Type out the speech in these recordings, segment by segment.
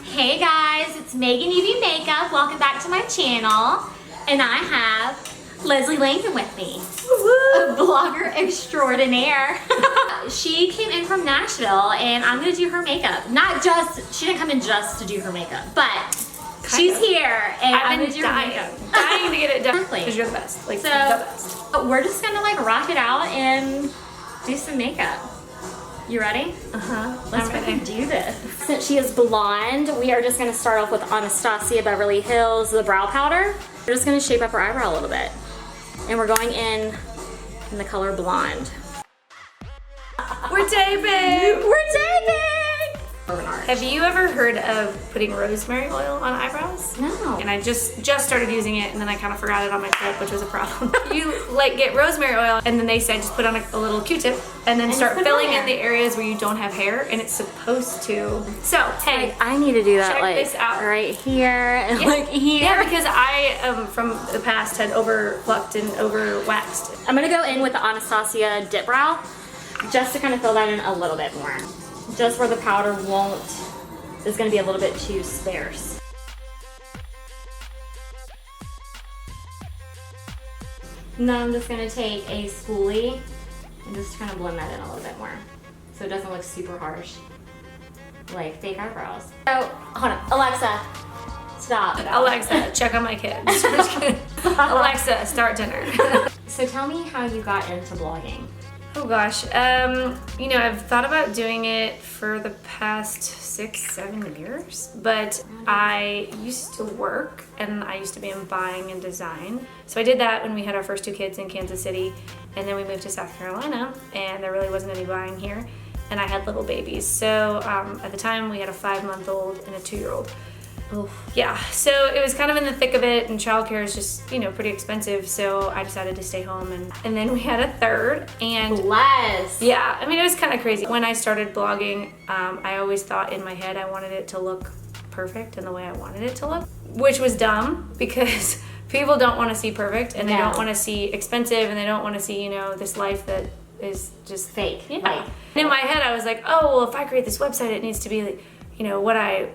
Hey guys, it's Megan UV Makeup. Welcome back to my channel. And I have Leslie Langan with me, a blogger extraordinaire. She came in from Nashville and I'm gonna do her makeup. She didn't come in just to do her makeup, but she's here and I'm gonna do her makeup. Dying to get it done. Exactly. Because you're the best. Like, So, the best. we're just gonna like rock it out and do some makeup. You ready? Let's fucking do this. Since she is blonde, we are just gonna start off with Anastasia Beverly Hills, the brow powder. We're just gonna shape up her eyebrow a little bit. And we're going in the color blonde. We're taping! We're taping! Have you ever heard of putting rosemary oil on eyebrows? No. And I just started using it, and then I kind of forgot it on my trip, which was a problem. You like get rosemary oil, and then they said just put on a little Q-tip, and then start filling in the areas where you don't have hair, and it's supposed to. So hey, Like, I need to do that. check like this out. right here and like here. Yeah, because I from the past had over plucked and over waxed. I'm gonna go in with the Anastasia dip brow just to kind of fill that in a little bit more. Just where the powder is gonna be a little bit too sparse. Now I'm just gonna take a spoolie and just kind of blend that in a little bit more so it doesn't look super harsh like fake eyebrows. So, hold on, Alexa, stop. Alexa, check on my kids. Just kidding. Alexa, start dinner. So tell me how you got into blogging. Oh gosh, you know, I've thought about doing it for the past 6-7 years, but I used to work and I used to be in buying and design. So I did that when we had our first 2 kids in Kansas City, and then we moved to South Carolina and there really wasn't any buying here, and I had little babies. So at the time we had a 5-month-old and a 2-year-old. Oof. Yeah, so it was kind of in the thick of it, and childcare is just, you know, pretty expensive, so I decided to stay home, and then we had a third, and Bless. yeah, I mean, it was kind of crazy. When I started blogging, I always thought in my head I wanted it to look perfect in the way I wanted it to look, which was dumb because people don't want to see perfect, and they don't want to see expensive, and they don't want to see, you know, this life that is just fake. Yeah. Like, and in my head, I was like, oh, well, if I create this website, it needs to be, like, you know, what I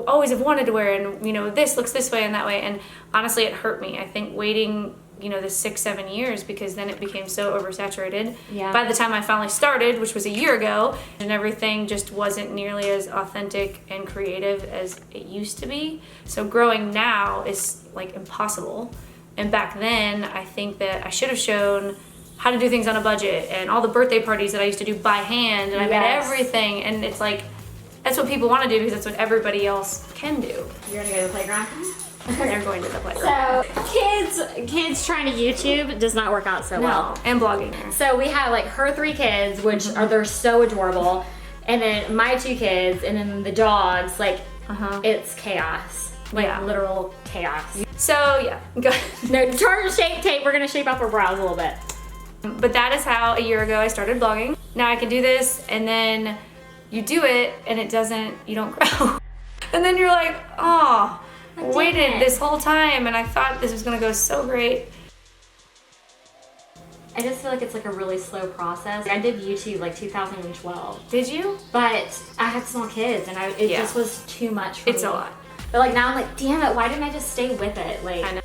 always have wanted to wear, and you know, this looks this way and that way, and honestly it hurt me. I think waiting, you know, the 6-7 years, because then it became so oversaturated. Yeah. By the time I finally started, which was a year ago, and everything just wasn't nearly as authentic and creative as it used to be. So growing now is like impossible, and back then I think that I should have shown how to do things on a budget, and all the birthday parties that I used to do by hand, and I made everything, and it's like, that's what people want to do because that's what everybody else can do. you're gonna go to the playground? They're going to the playground. So kids trying to YouTube does not work out so well. And blogging. So we have like her 3 kids, which they're so adorable, and then my 2 kids, and then the dogs. Like it's chaos, like literal chaos. So yeah, go ahead. No, target shape tape. We're gonna shape up her brows a little bit. But that is how a year ago I started blogging. Now I can do this, and then you do it and you don't grow. And then you're like, oh, waited this whole time and I thought this was gonna go so great. I just feel like it's like a really slow process. I did YouTube like 2012. Did you? But I had small kids and it just was too much for me. It's a lot. But like now I'm like, damn it, why didn't I just stay with it? Like, I know.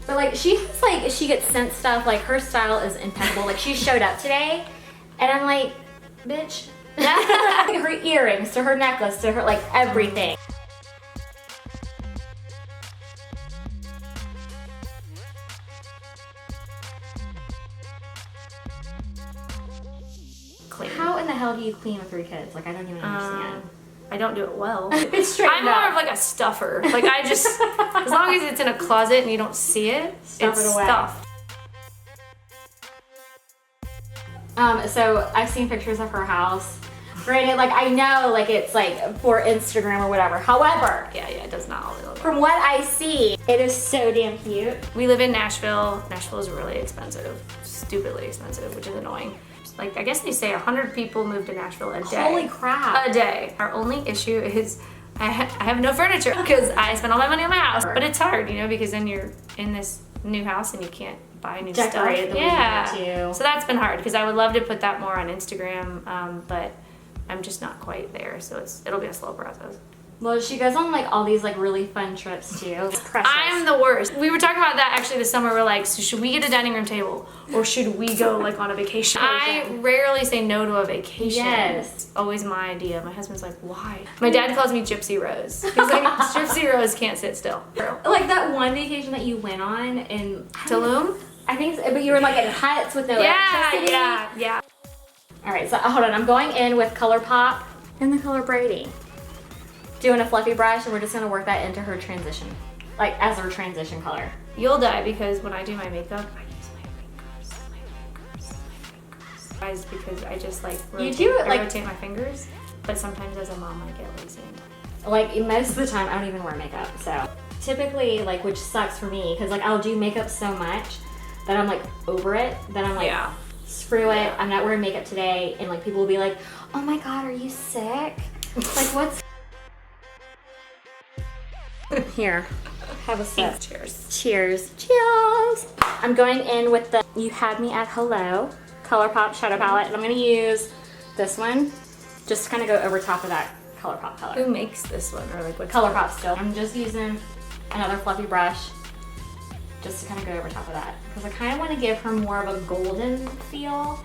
But like she gets sent stuff, like her style is impeccable. Like she showed up today and I'm like, bitch. Her earrings to her necklace to her, like everything. Clean. How in the hell do you clean with 3 kids? Like I don't even understand. I don't do it well. It's straight I'm more of like a stuffer. Like I just, as long as it's in a closet and you don't see it, Stuff it's it away. stuffed. So I've seen pictures of her house. Granted, like I know like it's like for Instagram or whatever. However, Yeah, it does not always look. from what I see, it is so damn cute. We live in Nashville. Nashville is really expensive, stupidly expensive, which is annoying. Like I guess they say 100 people move to Nashville a day. Holy crap. A day. Our only issue is I have no furniture because I spend all my money on my house. But it's hard, you know, because then you're in this new house and you can't buy new Decorate stuff. the way you want to. So that's been hard because I would love to put that more on Instagram, but I'm just not quite there, so it'll be a slow process. Well, she goes on like all these like really fun trips too. It's precious. I'm the worst. We were talking about that actually this summer. We're like, so should we get a dining room table or should we go like on a vacation? I rarely say no to a vacation. Yes. It's always my idea. My husband's like, why? My dad calls me Gypsy Rose. He's like, Gypsy Rose can't sit still. Like that one vacation that you went on in Tulum? I think, but you were like in huts with no electricity. Yeah. All right, so hold on. I'm going in with ColourPop in the color Brady. Doing a fluffy brush, and we're just gonna work that into her transition, like as her transition color. You'll die because when I do my makeup, I use my fingers. Guys, because I just like rotate my fingers, but sometimes as a mom I get lazy. Like most of the time I don't even wear makeup, so typically like, which sucks for me because like I'll do makeup so much that I'm like over it, that I'm like screw it, I'm not wearing makeup today, and like people will be like, oh my god, are you sick? Like what's here, have a sip. Cheers. I'm going in with the You Had Me at Hello ColourPop shadow palette, and I'm going to use this one just to kind of go over top of that ColourPop color. Who makes this one, or like what? ColourPop still. I'm just using another fluffy brush just to kind of go over top of that because I kind of want to give her more of a golden feel.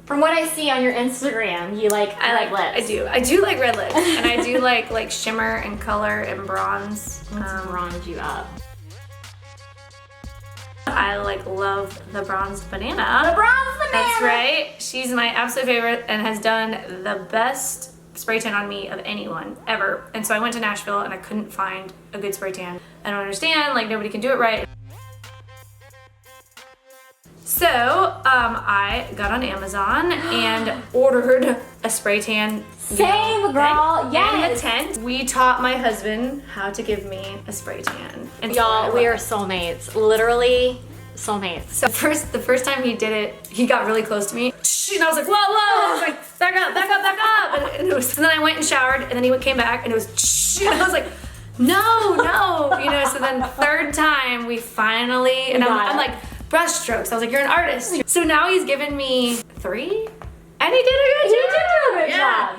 From what I see on your Instagram, you like red lips. I do like red lips, and I do like shimmer and color and bronze. Let's bronze you up. I like love the bronzed banana. The bronzed banana. That's right. She's my absolute favorite and has done the best spray tan on me of anyone ever. And so I went to Nashville and I couldn't find a good spray tan. I don't understand. Like nobody can do it right. So I got on Amazon and ordered a spray tan. Same girl, yes. In the tent. We taught my husband how to give me a spray tan. And y'all, we are soulmates. Literally soulmates. So the first time he did it, he got really close to me. And I was like, whoa. I was like, back up. And then I went and showered, and then he came back and it was, and I was like, no. So then third time we finally, and I'm like, brush strokes. I was like, you're an artist. So now he's given me 3, and he did a good job.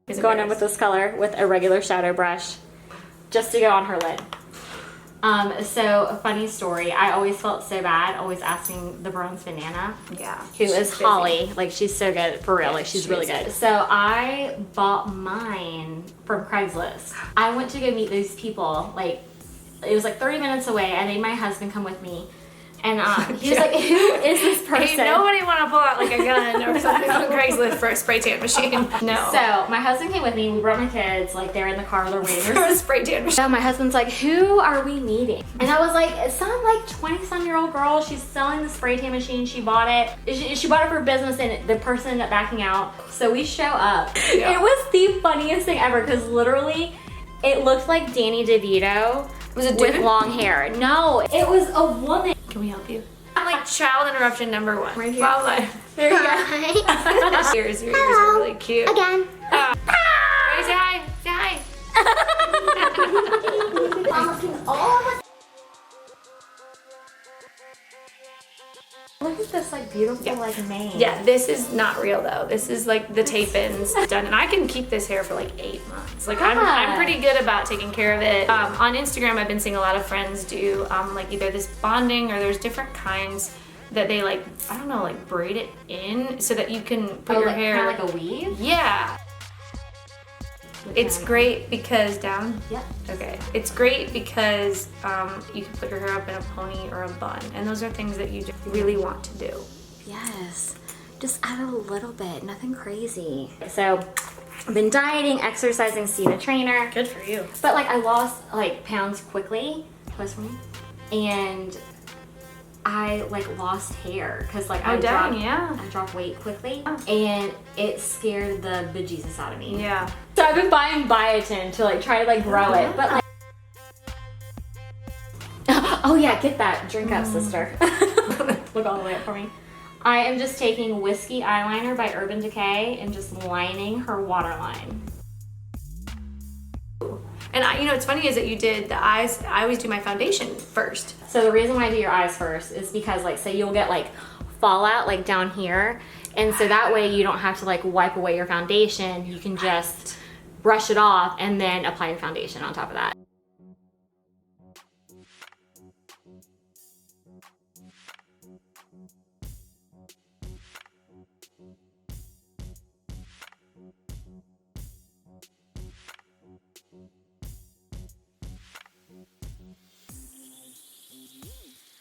He's going in with this color with a regular shadow brush just to go on her lid. So a funny story, I always felt so bad always asking the bronze banana. Yeah. Who is Holly. Like she's so good, for real. Like she's really good. So I bought mine from Craigslist. I went to go meet those people, like it was like 30 minutes away. I made my husband come with me. And he was like, who is this person? Ain't nobody want to pull out like a gun or something on Craigslist for a spray tan machine. No. So my husband came with me. We brought my kids. Like they're in the car. They're waiting for a spray tan machine. So my husband's like, who are we meeting? And I was like, it's some like 20-some-year-old girl. She's selling the spray tan machine. She bought it. She bought it for business, and the person ended up backing out. So we show up. Yeah. It was the funniest thing ever because literally it looked like Danny DeVito. Was it with long hair? No, it was a woman. Can we help you? I'm like child interruption number 1. Right here. Wow, there you go. Your ears are really cute. Again. Say hi. Say hi. Look at this like beautiful like mane. Yeah, this is not real though. This is like the tape-ins done, and I can keep this hair for like 8 months. Like I'm pretty good about taking care of it. On Instagram, I've been seeing a lot of friends do like either this bonding or there's different kinds that they like, I don't know, like braid it in so that you can put your hair kind of like a weave. Yeah. It's great because Yep. Okay. It's great because you can put your hair up in a pony or a bun, and those are things that you just really want to do. Yes. Just add a little bit, nothing crazy. So I've been dieting, exercising, seeing a trainer. Good for you. But like I lost like pounds quickly, close for me, and I like lost hair because like I dropped weight quickly, and it scared the bejesus out of me. Yeah. So I've been buying biotin to like try to like grow it, but like oh yeah, get that drink up, sister. Look all the way up for me. I am just taking Whiskey Eyeliner by Urban Decay and just lining her waterline. And it's funny is that you did the eyes. I always do my foundation first. So the reason why I do your eyes first is because like, say you'll get like fallout like down here. And so that way you don't have to like wipe away your foundation. You can just brush it off and then apply your foundation on top of that.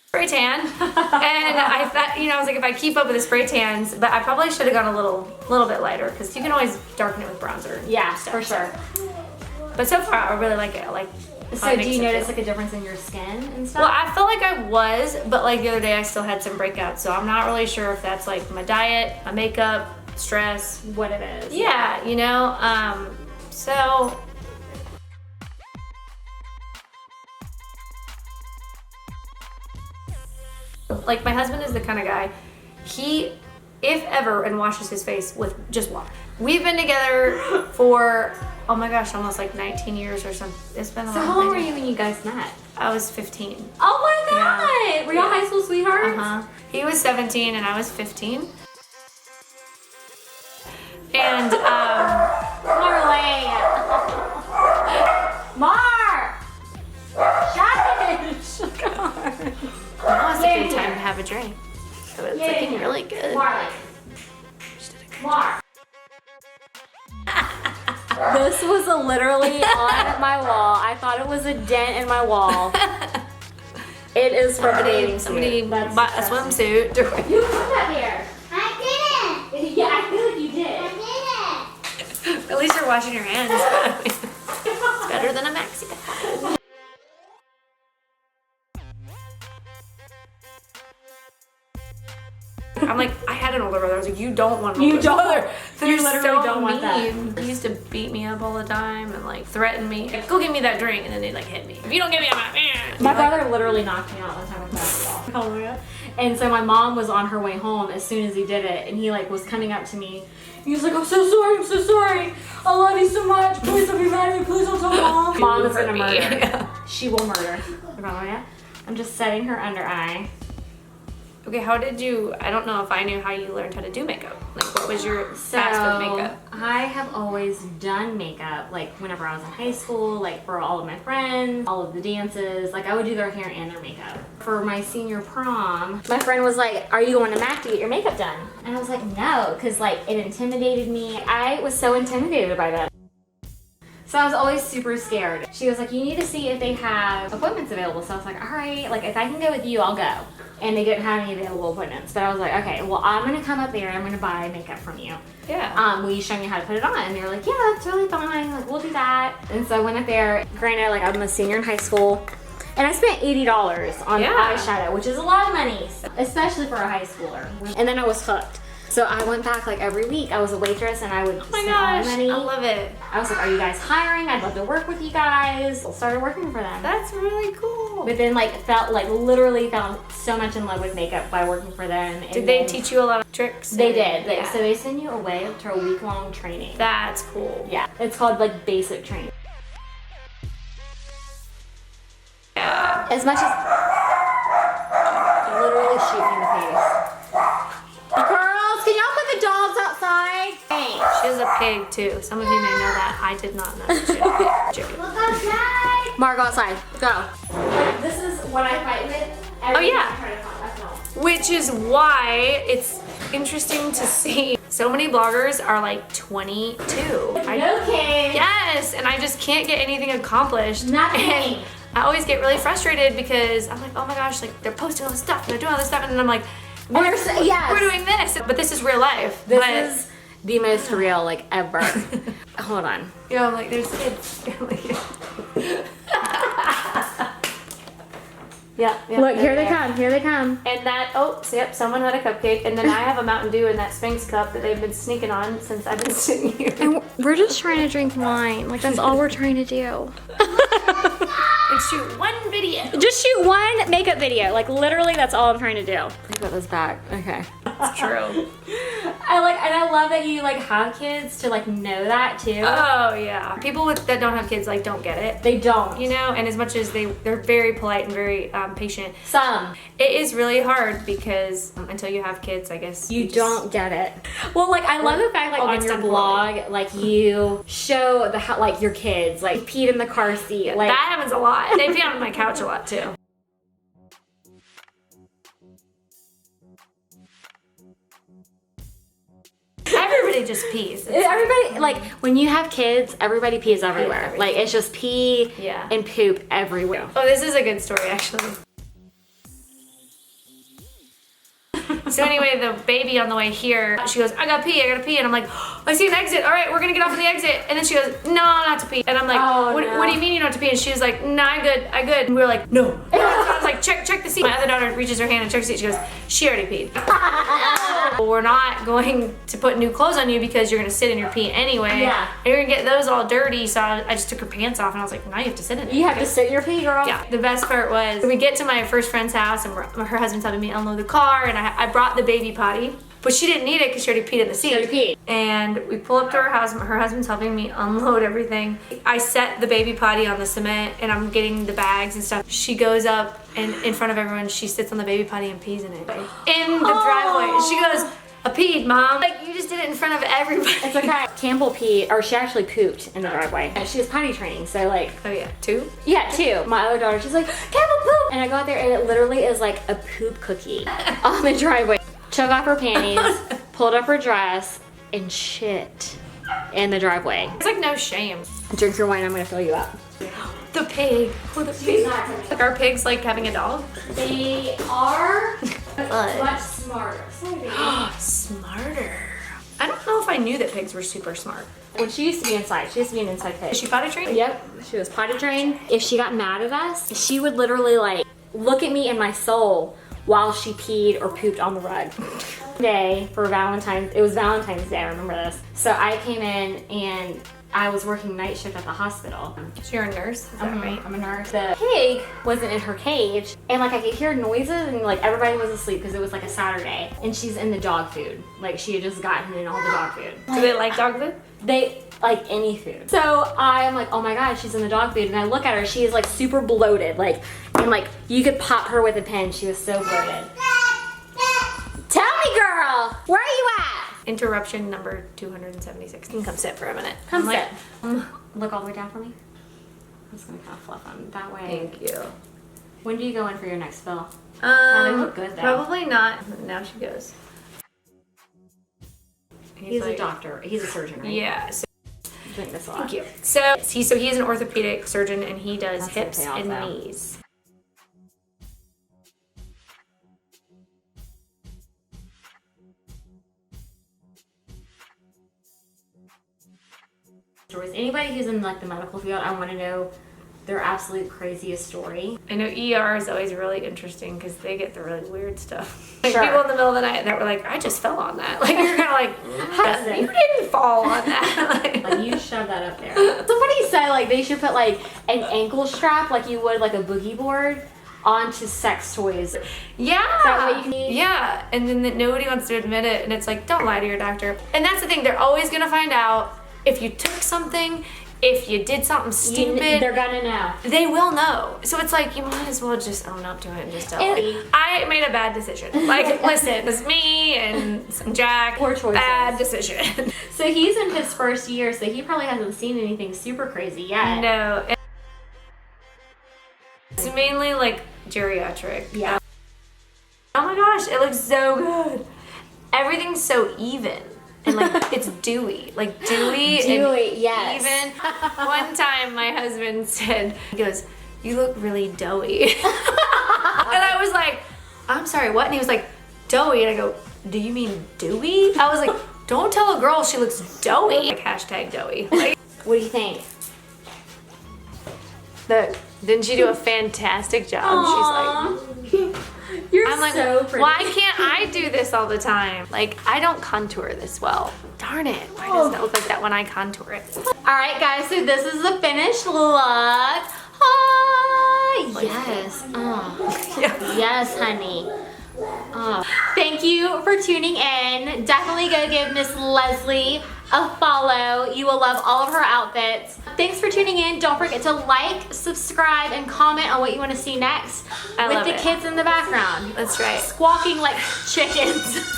Spray tan, and I thought, you know, I was like, if I keep up with the spray tans, but I probably should have gone a little bit lighter, because you can always darken it with bronzer. Yeah, for sure. But so far, I really like it. I like. So do you notice like a difference in your skin and stuff? Well, I felt like I was, but like the other day, I still had some breakouts, so I'm not really sure if that's like my diet, my makeup, stress, what it is. Yeah, you know, so. Like, my husband is the kind of guy, he, if ever, and washes his face with just water. We've been together for, oh my gosh, almost like 19 years or something. It's been a long time. So how old were you when you guys met? I was 15. Oh my god! Yeah. Were y'all high school sweethearts? Uh-huh. He was 17 and I was 15. And, Marley! Mar! Shush! now it's a good time to have a drink. So it's looking really good. Marley. Mar. This was literally on my wall. I thought it was a dent in my wall. It is from a dating Somebody suit. bought a swimsuit. You put that there. I didn't. Yeah, I feel like you did. I didn't. At least you're washing your hands. It's better than a maxi. I'm like, I had an older brother. I was like, you don't want an older brother. You literally don't want that. He used to beat me up all the time and like threaten me. Like, go give me that drink, and then they'd like hit me. If you don't give me, I'm out. My brother literally knocked me out one time with basketball. Oh my god. And so my mom was on her way home as soon as he did it, and he like was coming up to me. He was like, I'm so sorry. I love you so much. Please don't be mad at me. Please don't tell mom. Mom is gonna murder. Yeah. She will murder. I'm just setting her under eye. Okay, how did you, I don't know if I knew how you learned how to do makeup. Like, what was your past with makeup? I have always done makeup, like whenever I was in high school, like for all of my friends, all of the dances, like I would do their hair and their makeup. For my senior prom, my friend was like, are you going to MAC to get your makeup done? And I was like, no, because like it intimidated me. I was so intimidated by that. So I was always super scared. She was like, you need to see if they have appointments available. So I was like, all right, like if I can go with you, I'll go. And they didn't have any available appointments. But I was like, okay, well, I'm gonna come up there and I'm gonna buy makeup from you. Yeah. Will you show me how to put it on? And they were like, yeah, that's really fine. Like, we'll do that. And so I went up there. Granted, like I'm a senior in high school. And I spent $80 on eyeshadow, which is a lot of money, especially for a high schooler. And then I was hooked. So I went back like every week. I was a waitress and I would spend all the money. I love it. I was like, are you guys hiring? I'd love to work with you guys. Started working for them. That's really cool. But then literally fell so much in love with makeup by working for them. Did they teach you a lot of tricks? They did. So they send you away to a week-long training. That's cool. Yeah. It's called like basic training. Yeah. As much as literally shoot me in the face. Girls, can y'all put the dogs outside? Hey. She has a pig too. Some of you may know that. I did not know that she had a pig. Chicken. Look outside. Mark, go outside. Go. This is what I fight with. Oh yeah. Which is why it's interesting to see so many bloggers are like 22. No kids. Yes, and I just can't get anything accomplished. Nothing. And I always get really frustrated because I'm like, oh my gosh, like they're posting all this stuff and they're doing all this stuff, and then I'm like, we're doing this, but this is real life. This is the most real like ever. Hold on. Yeah, I'm like, there's kids. Yeah. Look, here they come. Here they come. And that, yep, someone had a cupcake, and then I have a Mountain Dew in that Spanx cup that they've been sneaking on since I've been sitting here. And we're just trying to drink wine. Like, that's all we're trying to do. And shoot one video. Just shoot one makeup video. Like, literally, that's all I'm trying to do. Think about this back. Okay. That's true. I I love that you like have kids to like know that too. Oh yeah. People that don't have kids like don't get it. They don't. You know, and as much as they're very polite and very patient. Some. It is really hard because until you have kids, I guess. You don't get it. Well, like I love the fact like all on gets your done blog, like you show the how like your kids like peed in the car seat. Like that happens a lot. They pee on my couch a lot too. Everybody just pees. everybody like when you have kids, everybody pees everywhere. Everything. Like it's just pee and poop everywhere. Oh, this is a good story actually. So anyway, the baby on the way here, she goes, I gotta pee. And I'm like, oh, I see an exit. All right, we're gonna get off of the exit. And then she goes, no, not to pee. And I'm like, what do you mean you don't have to pee? And she was like, no, I'm good. And we were like, no. So I was like, check the seat. My other daughter reaches her hand and checks the seat. She goes, she already peed. We're not going to put new clothes on you because you're gonna sit in your pee anyway. Yeah. And you're gonna get those all dirty. So I just took her pants off and I was like, now you have to sit in it. You have to sit in your pee, girl. Yeah. The best part was we get to my first friend's house and her husband's helping me unload the car and I brought the baby potty, but she didn't need it because she already peed in the seat. She already peed. And we pull up to her house. Her husband's helping me unload everything. I set the baby potty on the cement and I'm getting the bags and stuff. She goes up and in front of everyone, she sits on the baby potty and pees in it. In the driveway. She goes, I peed, Mom. Like, you just did it in front of everybody. It's okay. Campbell peed, or she actually pooped in the driveway. And she was potty training, so like. Oh yeah, 2? Yeah, 2. My other daughter, she's like, Campbell poop! And I go out there and it literally is like a poop cookie on the driveway. Took off her panties, pulled up her dress, and shit in the driveway. It's like no shame. Drink your wine, I'm gonna fill you up. The pig. Oh, the pig. Like, are pigs like having a dog? They are much smarter. Smarter. I don't know if I knew that pigs were super smart. When she used to be inside, she used to be an inside pig. Is she potty trained? Yep, she was potty trained. If she got mad at us, she would literally like look at me in my soul while she peed or pooped on the rug. Day for Valentine's, it was Valentine's Day, I remember this. So I came in and I was working night shift at the hospital. So you're a nurse, is that right? I'm a nurse. The pig wasn't in her cage and like I could hear noises and like everybody was asleep because it was like a Saturday and she's in the dog food. Like she had just gotten in all the dog food. Do they like dog food? They like any food. So I'm like, oh my God, she's in the dog food. And I look at her, she is like super bloated. Like, and like you could pop her with a pen. She was so bloated. Tell me, girl, where are you at? Interruption number 276. You can come sit for a minute. Come I'm sit. Look all the way down for me. I'm just gonna kind of fluff them that way. Thank you. When do you go in for your next fill? They look good though. Probably not. Now she goes. He's like, a doctor. He's a surgeon, right? Yeah. So, Drink this a lot. thank you. So he's an orthopedic surgeon and he does That's hips okay, and also. knees. Stories. Anybody who's in like the medical field, I want to know their absolute craziest story. I know ER is always really interesting because they get the really weird stuff. Like Sure. people in the middle of the night that were like, I just fell on that. Like you're kind of like, you didn't fall on that. Like you shove that up there. Somebody said like they should put like an ankle strap like you would like a boogie board onto sex toys. Yeah. That way you can- Yeah. And then nobody wants to admit it and it's like, don't lie to your doctor. And that's the thing, they're always gonna find out if you took something, if you did something stupid. They're gonna know. They will know. So it's like, you might as well just own up to it and just tell me. I made a bad decision. Like, listen, it was me and some Jack. Poor choices. Bad decision. So he's in his first year, so he probably hasn't seen anything super crazy yet. No. It's mainly like geriatric. Yeah. Oh my gosh, it looks so good. Everything's so even. And like it's dewy, like dewy and yes. even. One time my husband said, he goes, you look really doughy. And I was like, I'm sorry, what? And he was like, doughy. And I go, do you mean dewy? I was like, don't tell a girl she looks doughy. Like hashtag doughy. Like, What do you think? didn't she do a fantastic job? She's like, You're I'm like, so pretty. why can't I do this all the time? Like, I don't contour this well. Darn it. Why doesn't it look like that when I contour it? Alright guys, so this is the finished look. Ah, yes. Oh. Yeah. Yes, honey. Thank you for tuning in. Definitely go give Miss Leslie a follow. You will love all of her outfits. Thanks for tuning in. Don't forget to like, subscribe, and comment on what you want to see next. I with love the it. kids in the background. That's right. Squawking like chickens.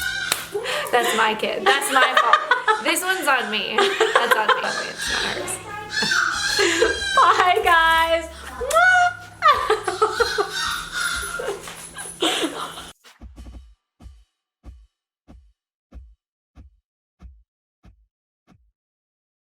That's my kid. That's my fault. This one's on me. That's on me. It's not hers.